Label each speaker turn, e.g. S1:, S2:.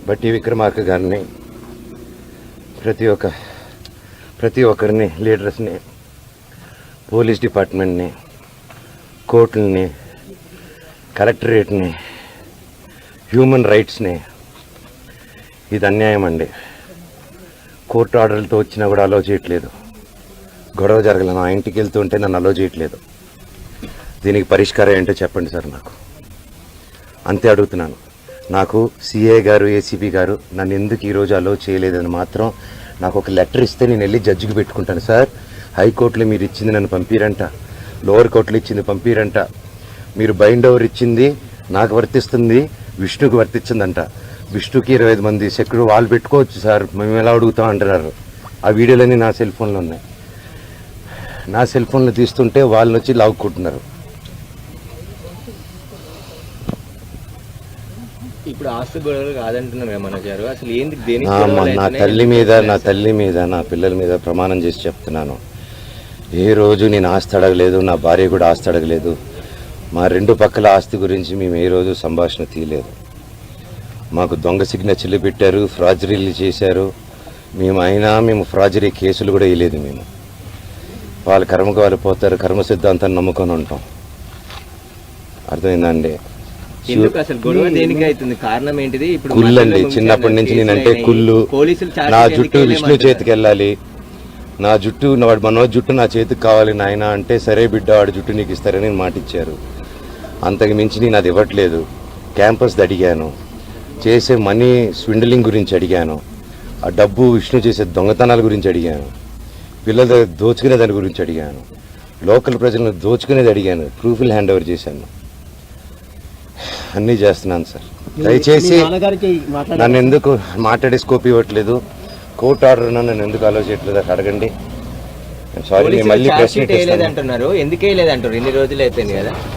S1: బట్టి విక్రమార్క గారిని ప్రతి ఒక్కరిని లీడర్స్ని, పోలీస్ డిపార్ట్మెంట్ని, కోర్టుల్ని, కలెక్టరేట్ని, హ్యూమన్ రైట్స్ని, ఇది అన్యాయం అండి. కోర్టు ఆర్డర్లతో వచ్చినా కూడా అలో చేయట్లేదు. గొడవ జరగలేదు, నా ఇంటికి వెళ్తుంటే నన్ను అలో చేయట్లేదు. దీనికి పరిష్కారం ఏంటో చెప్పండి సార్ నాకు, అంతే అడుగుతున్నాను. నాకు సిఏ గారు, ఏసీపీ గారు నన్ను ఎందుకు ఈరోజు అలో చేయలేదని మాత్రం నాకు ఒక లెటర్ ఇస్తే నేను వెళ్ళి జడ్జికి పెట్టుకుంటాను. సార్, హైకోర్టులో మీరు ఇచ్చింది నన్ను పంపిరంట, లోవర్ కోర్టులో ఇచ్చింది పంపిరంట, మీరు బైండ్ ఓవర్ ఇచ్చింది నాకు వర్తిస్తుంది, విష్ణుకు వర్తించిందంట. విష్ణుకి 25 మంది సెక్యూరిటీ వాళ్ళు పెట్టుకోవచ్చు సార్, మేము ఎలా అడుగుతాం అంటున్నారు. ఆ వీడియోలన్నీ నా సెల్ ఫోన్లో ఉన్నాయి. నా సెల్ ఫోన్లో తీస్తుంటే వాళ్ళని వచ్చి లాక్కుంటున్నారు.
S2: ఇప్పుడు ఆస్తి గొడవలు కాదంటున్నారు కదా మనోజ్ గారు, అసలు ఏంది?
S1: నా తల్లి మీద నా పిల్లల మీద ప్రమాణం చేసి చెప్తున్నాను, ఏ రోజు నేను ఆస్తి అడగలేదు, నా భార్య కూడా ఆస్తి అడగలేదు. మా రెండు పక్కల ఆస్తి గురించి మేము ఏ రోజు సంభాషణ తీయలేదు. మాకు దొంగ సిగ్నేచర్లు పెట్టారు, ఫ్రాజరీలు చేశారు. మేము ఫ్రాజరీ కేసులు కూడా వేయలేదు. మేము వాళ్ళ కర్మకు వాళ్ళు పోతారు, కర్మ సిద్ధాంతాన్ని నమ్ముకొని ఉంటాం. అర్థమైందండి? కుళ్ళు అండి, చిన్నప్పటి నుంచి నేనంటే కుళ్ళు. నా జుట్టు విష్ణు చేతికి వెళ్ళాలి, నా జుట్టు మనోజ్ జుట్టు నా చేతికి కావాలి నాయన అంటే, సరే బిడ్డ వాడి జుట్టు నీకు ఇస్తారని మాటిచ్చారు. అంతకు మించి నేను అది ఇవ్వట్లేదు. క్యాంపస్ అడిగాను, చేసే మనీ స్విండలింగ్ గురించి అడిగాను, ఆ డబ్బు విష్ణు చేసే దొంగతనాల గురించి అడిగాను, పిల్లల దోచుకునే దాని గురించి అడిగాను, లోకల్ ప్రజలను దోచుకునేది అడిగాను, ప్రూఫ్లు హ్యాండ్ ఓవర్ చేశాను. అన్నీ చేస్తున్నాను సార్. దయచేసి నన్ను ఎందుకు మాట్లాడే స్కోప్ ఇవ్వట్లేదు, కోర్టు ఆర్డర్ నన్ను ఎందుకు ఆలోచించట్లేదు అక్కడ అడగండి. సారీ, మళ్ళీ ప్రశ్న
S2: ఎందుకే లేదంటారు, ఇన్ని రోజులు అయిపోయింది కదా.